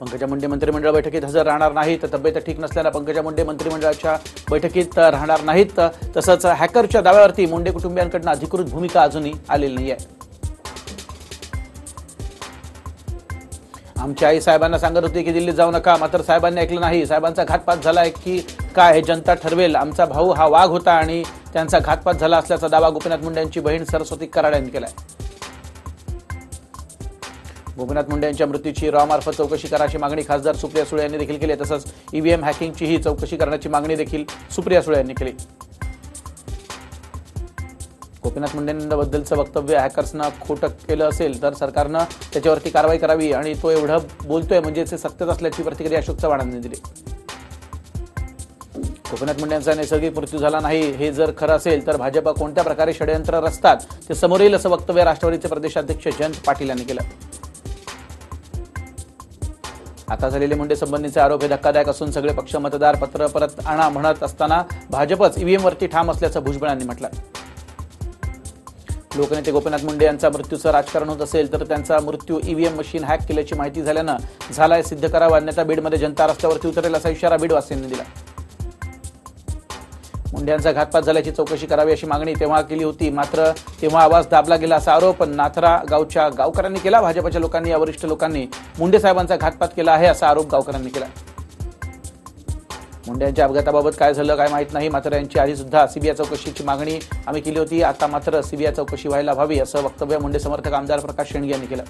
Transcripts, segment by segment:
पंकजा मुंडे मंत्रिमंडळ बैठकीत हजर राहणार नाहीत. तब्येत ठीक नसल्यानं पंकजा मुंडे मंत्रिमंडळाच्या बैठकीत राहणार नाहीत. तसंच हॅकरच्या दाव्यावरती मुंडे कुटुंबियांकडून अधिकृत भूमिका अजूनही आलेली नाही आहे. आमची आई साहेबांना सांगत होती की दिल्लीत जाऊ नका, मात्र साहेबांनी ऐकलं नाही. साहेबांचा घातपात झालाय की काय हे जनता ठरवेल. आमचा भाऊ हा वाघ होता आणि त्यांचा घातपात झाला असल्याचा दावा गोपीनाथ मुंडे यांची बहीण सरस्वती कराड यांनी केलाय. गोपीनाथ मुंडे यांच्या मृत्यूची रॉमार्फत चौकशी करायची मागणी खासदार सुप्रिया सुळे यांनी देखील केली. तसंच ईव्हीएम हॅकिंगचीही चौकशी करण्याची मागणी देखील सुप्रिया सुळे यांनी केली. गोपीनाथ मुंडेंबद्दलचं वक्तव्य हॅकर्सनं खोटं केलं असेल तर सरकारनं त्याच्यावरती कारवाई करावी आणि तो एवढं बोलतोय म्हणजे ते सत्यच असल्याची प्रतिक्रिया अशोक चव्हाणांनी दिली. गोपीनाथ मुंडे यांचा नैसर्गिक मृत्यू झाला नाही हे जर खरं असेल तर भाजप कोणत्या प्रकारे षडयंत्र रचतात ते समोर येईल असं वक्तव्य राष्ट्रवादीचे प्रदेशाध्यक्ष जयंत पाटील यांनी केलं. आता झालेले मुंडे संबंधीचे आरोप हे धक्कादायक असून सगळे पक्ष मतदार पत्र परत आणा म्हणत असताना भाजपच ईव्हीएमवरती ठाम असल्याचं भुजबळ यांनी म्हटलं. लोकनेते गोपीनाथ मुंडे यांचा मृत्यूचं राजकारण होत असेल तर त्यांचा मृत्यू ईव्हीएम मशीन हॅक केल्याची माहिती झाल्यानं झालाय सिद्ध करावा, अन्यथा बीडमध्ये जनता रस्त्यावरती उतरेल असा इशारा बीडवासियांनी दिला. मुंडे यांचा घातपात झाल्याची चौकशी करावी अशी मागणी तेव्हा केली होती, मात्र तेव्हा आवाज दाबला गेला असा आरोप नाथरा गावच्या गावकऱ्यांनी केला. भाजपच्या लोकांनी या वरिष्ठ लोकांनी मुंडे साहेबांचा घातपात केला आहे असा आरोप गावकऱ्यांनी केला. मुंडे यांच्या अपघाताबाबत काय झालं काय माहित नाही, मात्र यांची आधी सुद्धा सीबीआय चौकशीची मागणी आम्ही केली होती. आता मात्र सीबीआय चौकशी व्हायला हवी असं वक्तव्य मुंडे समर्थक आमदार प्रकाश शेंडगे यांनी केलं.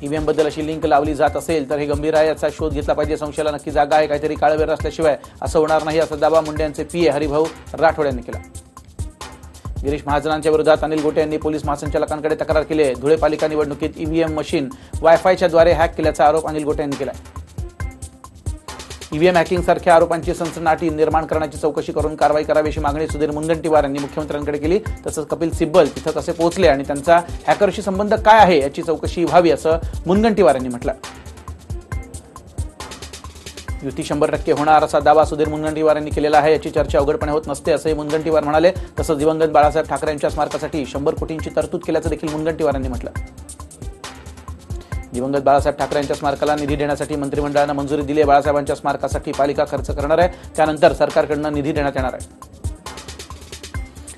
ईव्हीएम बद्दल अशी लिंक लावली जात असेल तर हे गंभीर आहे, याचा शोध घेतला पाहिजे. संशयाला नक्की जागा आहे, काहीतरी काळवेर असल्याशिवाय असं होणार नाही असा दावा मुंडे यांचे पीए हरिभाऊ राठोड यांनी केला. गिरीश महाजनांच्या विरोधात अनिल गोटे यांनी पोलीस महासंचालकांकडे तक्रार केली आहे. धुळे पालिका निवडणुकीत ईव्हीएम मशीन वायफायच्या द्वारे हॅक केल्याचा आरोप अनिल गोटे यांनी केला. ईव्हीएम हॅकिंग सारख्या आरोपांची सनसनाटी निर्माण करण्याची चौकशी करून कारवाई करावी अशी मागणी सुधीर मुनगंटीवार यांनी मुख्यमंत्र्यांकडे केली. तसंच कपिल सिब्बल तिथं कसे पोहोचले आणि त्यांचा हॅकरशी संबंध काय आहे याची चौकशी व्हावी असं मुनगंटीवार यांनी म्हटलं. युती 100% होणार असा दावा सुधीर मुनगंटीवार यांनी केलेला आहे. याची चर्चा अवघडपणे होत नसते असंही मुनगंटीवार म्हणाले. तसंच दिवंगत बाळासाहेब ठाकरे यांच्या स्मारकासाठी 100 कोटींची तरतूद केल्याचं देखील मुनगंटीवार यांनी म्हटलं. दिवंगत बाळासाहेब ठाकरे यांच्या स्मारकाला निधी देण्यासाठी मंत्रिमंडळानं मंजुरी दिली आहे. बाळासाहेबांच्या स्मारकासाठी पालिका खर्च करणार आहे, त्यानंतर सरकारकडून निधी देण्यात येणार आहे.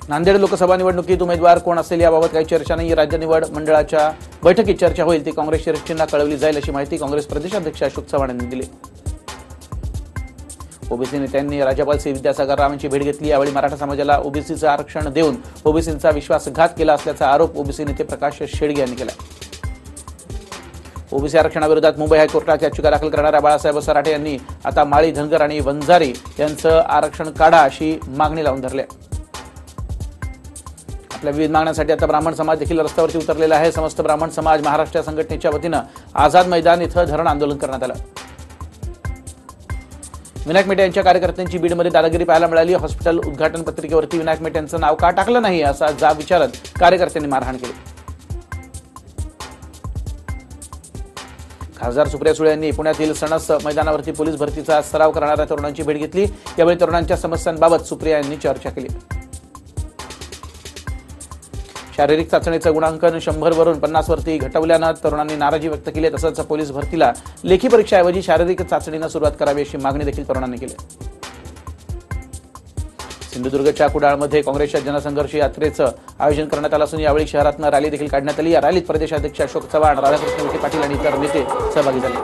नांदेड लोकसभा निवडणुकीत उमेदवार कोण असेल याबाबत काही चर्चा नाही. राज्य निवड मंडळाच्या बैठकीत चर्चा होईल, ती काँग्रेस शिरस्त्यांना कळवली जाईल अशी माहिती काँग्रेस प्रदेशाध्यक्ष अशोक चव्हाण यांनी दिली. ओबीसी नेत्यांनी राज्यपाल सी विद्यासागर राव यांची भेट घेतली. यावेळी मराठा समाजाला ओबीसीचं आरक्षण देऊन ओबीसींचा विश्वासघात केला असल्याचा आरोप ओबीसी नेते प्रकाश शेडगे यांनी केला. ओबीसी आरक्षणाविरोधात मुंबई हायकोर्टात याचिका दाखल करणाऱ्या बाळासाहेब सराठे यांनी आता माळी, धनगर आणि वंजारी यांचं आरक्षण काढा अशी मागणी लावून धरली. आपल्या विविध मागण्यांसाठी आता ब्राह्मण समाज देखील रस्त्यावरती उतरलेला आहे. समस्त ब्राह्मण समाज महाराष्ट्र संघटनेच्या वतीनं आझाद मैदान इथं धरण आंदोलन करण्यात आलं. विनायक मेटे यांच्या कार्यकर्त्यांची बीडमध्ये दादागिरी पाहायला मिळाली. हॉस्पिटल उद्घाटन पत्रिकेवरती विनायक मेटे यांचं नाव का टाकलं नाही असा जाब विचारत कार्यकर्त्यांनी मारहाण केली. खासदार सुप्रिया सुळे यांनी पुण्यातील सणस मैदानावरती पोलीस भरतीचा सराव करणाऱ्या तरुणांची भेट घेतली. यावेळी तरुणांच्या समस्यांबाबत सुप्रिया यांनी चर्चा केली. शारीरिक चाचणीचं गुणांकन 100 वरून 50 वरती घटवल्यानं तरुणांनी नाराजी व्यक्त केली. तसंच पोलीस भरतीला लेखी परीक्षेऐवजी शारीरिक चाचणीनं सुरुवात करावी अशी मागणी देखील तरुणांनी केली. सिंधुदुर्गच्या कुडाळमध्ये काँग्रेसच्या जनसंघर्ष यात्रेचं आयोजन करण्यात आलं असून यावेळी शहरातनं रॅली देखील काढण्यात आली. या रॅलीत प्रदेशाध्यक्ष अशोक चव्हाण, राधाकृष्ण विखे पाटील आणि इतर नेते सहभागी झाले.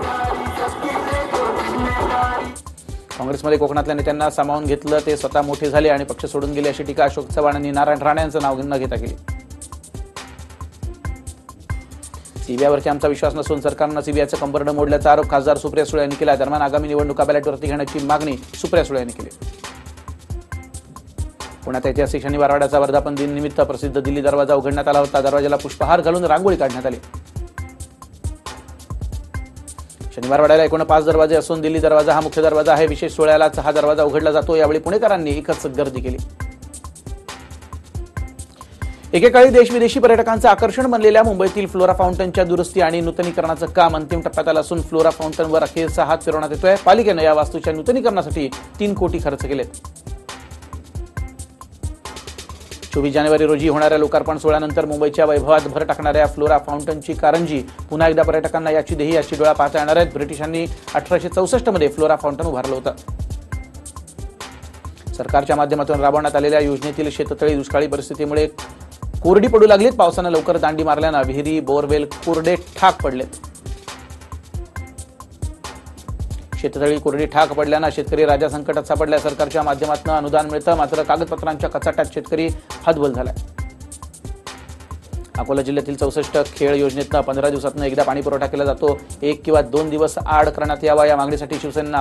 काँग्रेसमध्ये कोकणातल्या नेत्यांना सामावून घेतलं, ते स्वतः मोठे झाले आणि पक्ष सोडून गेले अशी टीका अशोक चव्हाण यांनी नारायण राणे यांचं नाव न घेता केली. सीबीआयवरती आमचा विश्वास नसून सरकारनं सीबीआयचं कंबरडं मोडल्याचा आरोप खासदार सुप्रिया सुळे यांनी केला. दरम्यान आगामी निवडणुका बॅलेटवरती घेण्याची मागणी सुप्रिया सुळे यांनी केली. पुण्यात ऐतिहासिक शनिवारवाड्याचा वर्धापन दिन निमित्त प्रसिद्ध दिल्ली दरवाजा उघडण्यात आला होता. दरवाजाला पुष्पहार घालून रांगोळी काढण्यात आली. शनिवारवाड्याला एकूण 5 दरवाजे असून दिल्ली दरवाजा हा मुख्य दरवाजा आहे. विशेष सोहळ्यालाच हा दरवाजा उघडला जातो. यावेळी पुणेकरांनी एकच गर्दी केली. एकेकाळी देशविदेशी पर्यटकांचं आकर्षण बनलेल्या मुंबईतील फ्लोरा फाउंटनच्या दुरुस्ती आणि नूतनीकरणाचं काम अंतिम टप्प्यात आलं असून फ्लोरा फाउंटनवर अखेरचा हात फिरवण्यात येतोय. पालिकेनं या वास्तूच्या नूतनीकरणासाठी 3 कोटी खर्च केलेत. 24 जानेवारी रोजी होणाऱ्या लोकार्पण सोहळ्यानंतर मुंबईच्या वैभवात भर टाकणाऱ्या फ्लोरा फाउंटनची कारंजी पुन्हा एकदा पर्यटकांना याची देही याची डोळा पाहता येणार आहेत. ब्रिटिशांनी 1864 मध्ये फ्लोरा फाउंटन उभारलं होतं. सरकारच्या माध्यमातून राबवण्यात आलेल्या योजनेतील शेततळी दुष्काळी परिस्थितीमुळे कोरडी पडू लागलीत. पावसानं लवकर दांडी मारल्यानं विहिरी बोरवेल कोरडे ठाक पडलेत. शेततळी कोरडी ठाक पडल्यानं शेतकरी राजा संकटात सापडल्या. सरकारच्या माध्यमातून अनुदान मिळतं, मात्र कागदपत्रांच्या कचाट्यात शेतकरी हतबल झालाय. अकोला जिल्ह्यातील 64 खेळ योजनेतनं 15 दिवसातून एकदा पाणी पुरवठा केला जातो. 1 किंवा 2 दिवस आड करण्यात यावा या मागणीसाठी शिवसेनेनं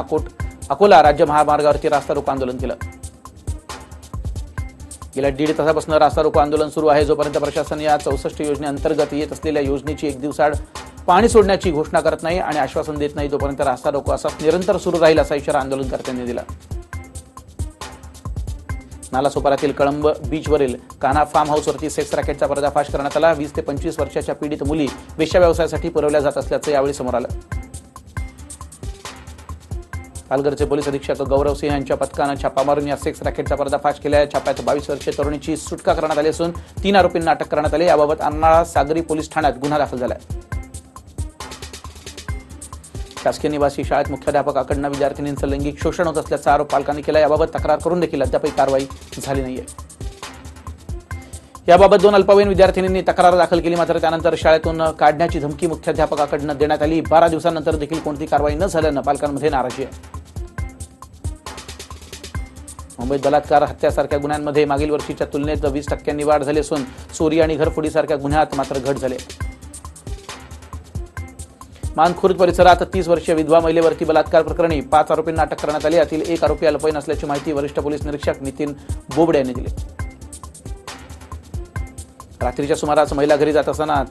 अकोला राज्य महामार्गावरती रास्ता रोको आंदोलन केलं. गेल्या 1.5 तासापासून रास्ता रोको आंदोलन सुरू आहे. जोपर्यंत प्रशासन या 64 योजनेअंतर्गत येत असलेल्या योजनेची 1 दिवसाआड पाणी सोडण्याची घोषणा करत नाही आणि आश्वासन देत नाही, तोपर्यंत रास्ता रोको असाच निरंतर सुरू राहील असा इशारा आंदोलनकर्त्यांनी दिला. नालासोपारातील कळंब बीचवरील कान्हा फार्म हाऊसवरती सेक्स रॅकेटचा पर्दाफाश करण्यात आला. 20 ते 25 वर्षाच्या पीडित मुली वेश्या व्यवसायासाठी पुरवल्या जात असल्याचं यावेळी समोर आलं. पालघरचे पोलीस अधीक्षक गौरव सिंह यांच्या पथकानं छापा मारून या सेक्स रॅकेटचा पर्दाफाश केला. या छाप्यात 22 वर्षीय तरुणीची सुटका करण्यात आली असून 3 आरोपींना अटक करण्यात आली. याबाबत अर्नाळा सागरी पोलीस ठाण्यात गुन्हा दाखल झाला आहे. शासकीय निवासी शाळेत मुख्याध्यापकाकडून विद्यार्थिनींचं लैंगिक शोषण होत असल्याचा आरोप पालकांनी केला. याबाबत तक्रार करून देखील अद्यापही कारवाई झाली नाहीये. याबाबत 2 अल्पवयीन विद्यार्थिनींनी तक्रार दाखल केली, मात्र त्यानंतर शाळेतून काढण्याची धमकी मुख्याध्यापकाकडून देण्यात आली. 12 दिवसांनंतर देखील कोणती कारवाई न झाल्यानं पालकांमध्ये नाराजी आहे. मुंबईत बलात्कार हत्यासारख्या गुन्ह्यांमध्ये मागील वर्षीच्या तुलनेत 20% वाढ झाली असून चोरी आणि घरफोडीसारख्या गुन्ह्यात मात्र घट झाली. मानखुर्द परिसरात 30 वर्षीय विधवा महिलेवरती बलात्कार प्रकरणी 5 आरोपींना अटक करण्यात आली. यातील 1 आरोपी अल्पवयीन असल्याची माहिती वरिष्ठ पोलीस निरीक्षक नितीन बोबडे यांनी दिली. रात्रीच्या सुमारास महिला घरी जात असताना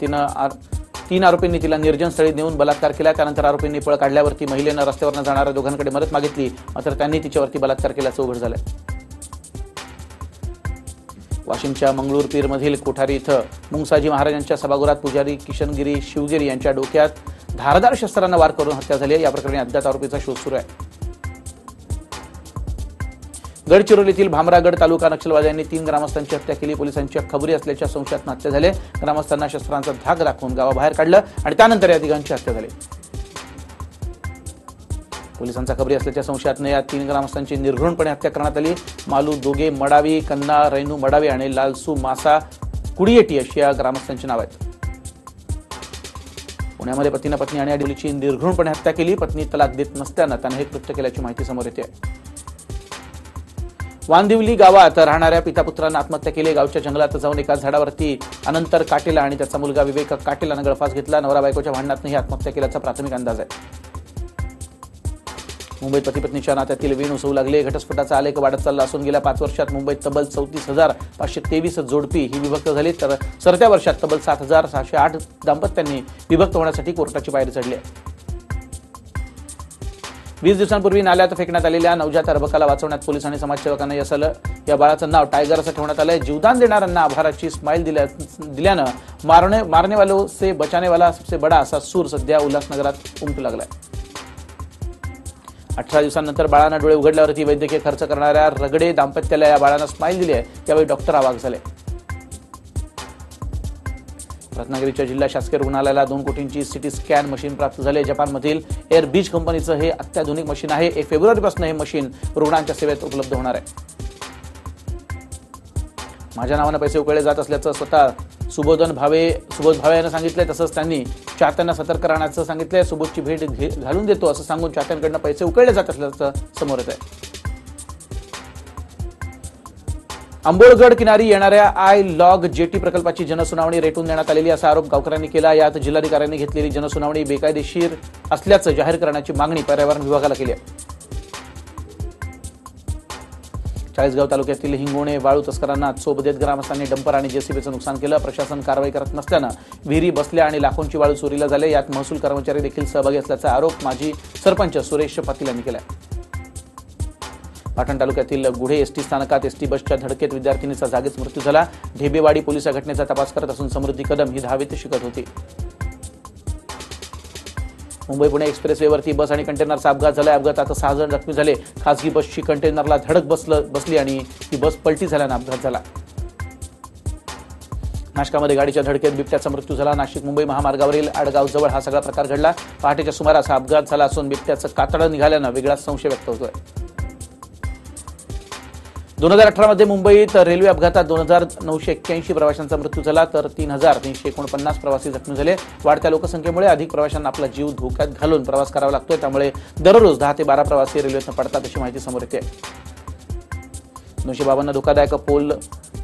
3 आरोपींनी तिला निर्जन स्थळी नेऊन बलात्कार केला. त्यानंतर आरोपींनी पळ काढल्यावरती महिलेनं रस्त्यावरनं जाणाऱ्या दोघांकडे मदत मागितली, मात्र त्यांनी तिच्यावरती बलात्कार केल्याचं उघड झालं. वाशिमच्या मंगळूरपीरमधील कोठारी इथं मुंगसाजी महाराजांच्या सभागृहात पुजारी किशनगिरी शिवगिरी यांच्या डोक्यात धारदार शस्त्रांना वार करून हत्या झाली आहे. या प्रकरणी अज्ञात आरोपीचा शोध सुरू आहे. गडचिरोलीतील भामरागड तालुका नक्षलवाद्यांनी 3 ग्रामस्थांची हत्या केली. पोलिसांच्या खबरी असल्याच्या संशयात हत्या झाली. ग्रामस्थांना शस्त्रांचा धाक दाखवून गावाबाहेर काढलं आणि त्यानंतर या तिघांची हत्या झाली. पोलिसांचा खबरी असल्याच्या संशयातनं या 3 ग्रामस्थांची निर्घृणपणे हत्या करण्यात आली. मालू दोगे मडावी, कन्ना रैनू मडावी आणि लालसू मासा कुडियेटी अशी या ग्रामस्थांची नाव आहेत. पुण्यामध्ये पतीनं पत्नी आणि मुलीची निर्घृणपणे हत्या केली. पत्नी तलाक देत नसल्यानं त्यानं हे कृत्य केल्याची माहिती समोर येते. वांदिवली गावात राहणाऱ्या पितापुत्रांना आत्महत्या केली. गावच्या जंगलात जाऊन एका झाडावरती अनंतर काटेला आणि त्याचा मुलगा विवेक काटेलानं गळफास घेतला. नवरा बायकोच्या भांडणातनं ही आत्महत्या केल्याचा प्राथमिक अंदाज आहे. मुंबईत पती पत्नीच्या नात्यातील वीण उसवू लागले. घटस्फोटाचा आलेख वाढत चालला असून गेल्या 5 वर्षात मुंबईत तब्बल 34,523 जोडपी ही विभक्त झाली, तर सरत्या वर्षात तब्बल 7,608 दाम्पत्यांनी विभक्त होण्यासाठी कोर्टाची पायरी चढली आहे. 20 दिवसांपूर्वी नाल्यात फेकण्यात आलेल्या नवजात अर्भकाला वाचवण्यात पोलीस आणि समाजसेवकांना यश आलं. या बाळाचं नाव टायगर असं ठेवण्यात आलंय. जीवदान देणाऱ्यांना आभाराची स्माईल दिल्यानं मारने वालों से बचाने वाला सबसे बडा असा सूर सध्या उल्हासनगरात उमटू लागलाय. 18 दिवसांनंतर बाळांना डोळे उघडल्यावरती वैद्यकीय खर्च करणाऱ्या रगडे दाम्पत्याला या बाळांना स्माईल दिली आहे. यावेळी डॉक्टर अवाक झाले. रत्नागिरीच्या जिल्हा शासकीय रुग्णालयाला 2 कोटींची सिटी स्कॅन मशीन प्राप्त झाले. जपानमधील एअर बीच कंपनीचं हे अत्याधुनिक मशीन आहे. 1 फेब्रुवारीपासून हे मशीन रुग्णांच्या सेवेत उपलब्ध होणार आहे. माझ्या नावानं पैसे उकळले जात असल्याचं स्वतः सुबोध भावे यांनी सांगितलंय. तसंच त्यांनी चाहत्यांना सतर्क राहण्याचं सांगितलंय. सुबोधची भेट घालून देतो असं सांगून चाहत्यांकडून पैसे उकळले जात असल्याचं समोर येत आहे. आंबोळगड किनारी येणाऱ्या आय लॉग जेटी प्रकल्पाची जनसुनावणी रेटून देण्यात आलेली असा आरोप गावकऱ्यांनी केला. यात जिल्हाधिकाऱ्यांनी घेतलेली जनसुनावणी बेकायदेशीर असल्याचं जाहीर करण्याची मागणी पर्यावरण विभागाला केली आहे. चाळीसगाव तालुक्यातील हिंगोणे वाळू तस्करांना चोप देत ग्रामस्थांनी डंपर आणि जेसीबीचं नुकसान केलं. प्रशासन कारवाई करत नसल्यानं विहिरी बसल्या आणि लाखोंची वाळू चोरीला झाले. यात महसूल कर्मचारी देखील सहभागी असल्याचा आरोप माजी सरपंच सुरेश पाटील यांनी केला. पाटण तालुक्यातील गुढे एसटी स्थानकात एसटी बसच्या धडकेत विद्यार्थिनीचा जागीच मृत्यू झाला. ढेबेवाडी पोलीस या घटनेचा तपास करत असून समृद्धी कदम ही 10वीत शिकत होती. मुंबई पुणे एक्सप्रेसवेवरती बस आणि कंटेनरचा अपघात झाला. अपघातात 6 जण जखमी झाले. खासगी बसची कंटेनरला धडक बसली आणि ही बस पलटी झाल्यानं अपघात झाला. नाशकामध्ये गाडीच्या धडकेत बिबट्याचा मृत्यू झाला. नाशिक मुंबई महामार्गावरील आडगाव जवळ हा सगळा प्रकार घडला. पहाटेच्या सुमारास हा अपघात झाला असून बिबट्याचं कातडं निघाल्यानं वेगळाच संशय व्यक्त होतोय. 2018 मध्ये मुंबईत रेल्वे अपघातात 2981 प्रवाशांचा मृत्यू झाला तर 3349 प्रवासी जखमी झाले. वाढत्या लोकसंख्येमुळे अधिक प्रवाशांना आपला जीव धोक्यात घालून प्रवास करावा लागतोय. त्यामुळे दररोज 10 ते 12 प्रवासी रेल्वेतून पडतात अशी माहिती समोर येते. 952 धोकादायक पोल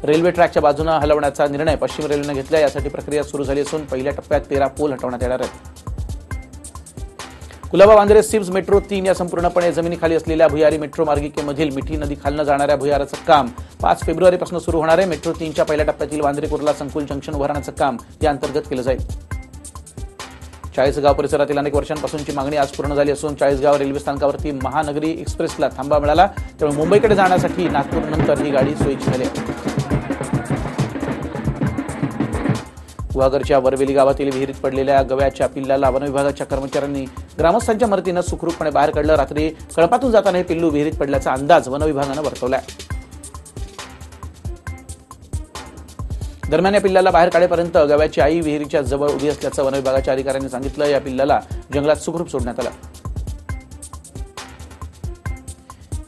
रेल्वे ट्रॅकच्या बाजूने हलवण्याचा निर्णय पश्चिम रेल्वेने घेतला. यासाठी प्रक्रिया सुरू झाली असून पहिल्या टप्प्यात 13 पोल हटवण्यात येणार आहेत. कुलाबा वांद्रे सिप्स मेट्रो 3 या संपूर्णपणे जमिनीखाली असलेल्या भुयारी मेट्रो मार्गिकेमधील मिठी नदी खालनं जाणाऱ्या भुयाराचं काम 5 फेब्रुवारीपासून सुरू होणार आहे. मेट्रो 3च्या पहिल्या टप्प्यातील वांद्रे कुर्ला संकुल जंक्शन उभारण्याचं काम या अंतर्गत केलं जाईल. चाळीसगाव परिसरातील अनेक वर्षांपासूनची मागणी आज पूर्ण झाली असून चाळीसगाव रेल्वे स्थानकावरती महानगरी एक्सप्रेसला थांबा मिळाला. त्यामुळे मुंबईकडे जाण्यासाठी नागपूरनंतर ही गाडी सोयीची झाली. गुहागरच्या वरवेली गावातील विहिरीत पडलेल्या गव्याच्या पिल्लाला वनविभागाच्या कर्मचाऱ्यांनी ग्रामस्थांच्या मदतीनं सुखरूपपणे बाहेर काढलं. रात्री कळपातून जाताना हे पिल्लू विहिरीत पडल्याचा अंदाज वनविभागानं वर्तवलाय. दरम्यान या पिल्लाला बाहेर काढेपर्यंत गव्याची आई विहिरीच्या जवळ उभी असल्याचं वनविभागाच्या अधिकाऱ्यांनी सांगितलं. या पिल्लाला जंगलात सुखरूप सोडण्यात आलं.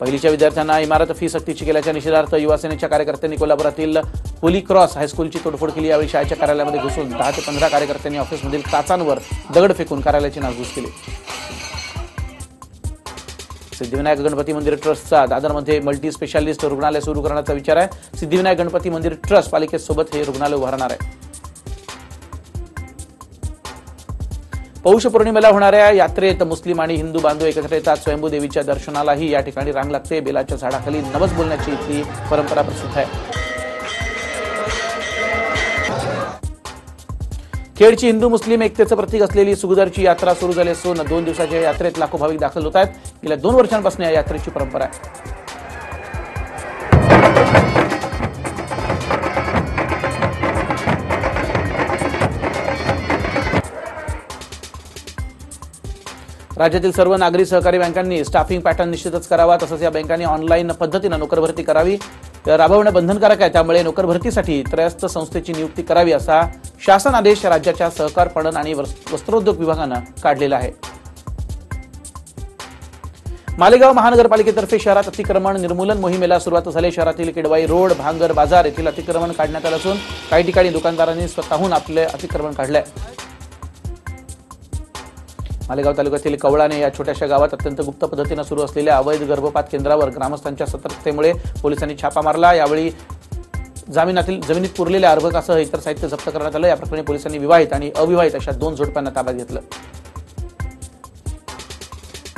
पहिलीच्या विद्यार्थ्यांना इमारत फी सक्तीची केल्याच्या निषेधार्थ युवासेनेच्या कार्यकर्त्यांनी कोल्हापुरातील होली क्रॉस हायस्कूलची तोडफोड केली. यावेळी शाळेच्या कार्यालयामध्ये घुसून 10 ते 15 कार्यकर्त्यांनी ऑफिसमधील काचांवर दगड फेकून कार्यालयाची नासधूस केली. सिद्धिविनायक गणपती मंदिर ट्रस्टचा दादरमध्ये मल्टी स्पेशालिस्ट रुग्णालय सुरू करण्याचा विचार आहे. सिद्धिविनायक गणपती मंदिर ट्रस्ट पालिकेसोबत हे रुग्णालय उभारणार आहे. पौष पौर्णिमेला होणाऱ्या यात्रेत मुस्लिम आणि हिंदू बांधव एकत्र येतात. स्वयंभू देवीच्या दर्शनालाही या ठिकाणी रांग लागते. बेलाच्या झाडाखाली नवस बोलण्याची इथली परंपरा प्रसिद्ध आहे. खेडची हिंदू मुस्लिम एकतेचं प्रतीक असलेली सुगदरची यात्रा सुरू झाली असून 2 दिवसाच्या यात्रेत लाखो भाविक दाखल होत आहेत. गेल्या 2 वर्षांपासून या यात्रेची परंपरा आहे. राज्यातील सर्व नागरी सहकारी बँकांनी स्टाफिंग पॅटर्न निश्चितच करावा. तसंच या बँकांनी ऑनलाईन पद्धतीनं नोकर भरती करावी राबवणं बंधनकारक आहे. त्यामुळे नोकर भरतीसाठी त्रयस्थ संस्थेची नियुक्ती करावी असा शासन आदेश राज्याच्या सहकार पणन आणि वस्त्रोद्योग विभागानं काढलेला आहे. मालेगाव महानगरपालिकेतर्फे शहरात अतिक्रमण निर्मूलन मोहिमेला सुरुवात झाली. शहरातील किडवाई रोड भांगर बाजार येथील अतिक्रमण काढण्यात आलं असून काही ठिकाणी दुकानदारांनी स्वतःहून आपले अतिक्रमण काढलंय. मालेगाव तालुक्यातील कवळाने या छोट्याशा गावात अत्यंत गुप्त पद्धतीने सुरू असलेल्या अवैध गर्भपात केंद्रावर ग्रामस्थांच्या सतर्कतेमुळे पोलिसांनी छापा मारला. यावेळी जमिनीत पुरलेल्या अर्भकासह इतर साहित्य जप्त करण्यात आलं. या प्रकरणी पोलिसांनी विवाहित आणि अविवाहित अशा 2 जोडप्यांना ताब्यात घेतलं.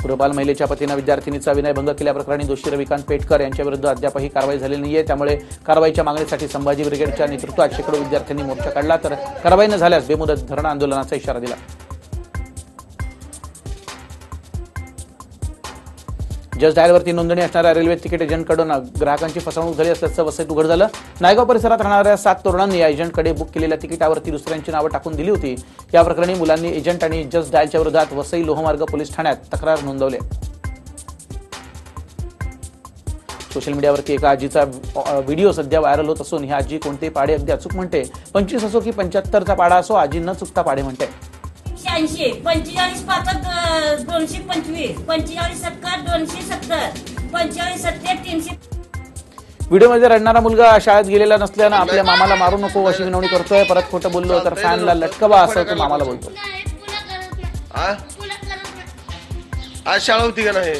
गृहपाल महिलेच्या पतीनं विद्यार्थिनीचा विनयभंग केल्याप्रकरणी दोषी रविकांत पेटकर यांच्याविरुद्ध अद्यापही कारवाई झालेली नाहीये. त्यामुळे कारवाईच्या मागणीसाठी संभाजी ब्रिगेडच्या नेतृत्वात शेकडो विद्यार्थ्यांनी मोर्चा काढला. तर कारवाई न झाल्यास बेमुदत धरण आंदोलनाचा इशारा दिला. जस्ट डायलवरती नोंदणी असणाऱ्या रेल्वे तिकीट एजंटकडून ग्राहकांची फसवणूक झाली असल्याचं वसईत उघड झालं. नायगाव परिसरात राहणाऱ्या 7 तरुणांनी या एजंटकडे बुक केलेल्या तिकिटावरती दुसऱ्यांची नावं टाकून दिली होती. या प्रकरणी मुलांनी एजंट आणि जस्ट डायलच्या विरोधात वसई लोहमार्ग पोलीस ठाण्यात तक्रार नोंदवली. सोशल मीडियावरती एका आजीचा व्हिडिओ सध्या व्हायरल होत असून ही आजी कोणतेही पाडे अगदी अचूक म्हणते. 25 असो की 75चा पाडा असो आजी न चुकता पाडे म्हणते. 86 45 5 225 45 70 270 45 70 300. व्हिडिओमध्ये रडणारा मुलगा शाळेत गेलेला नसल्यानं आपल्या मामाला मारू नको अशी विनवणी करतोय. परत खोटं बोललो तर फॅनला लटकवा असं तो मामाला बोलतो. आज शाळा होती का नाही?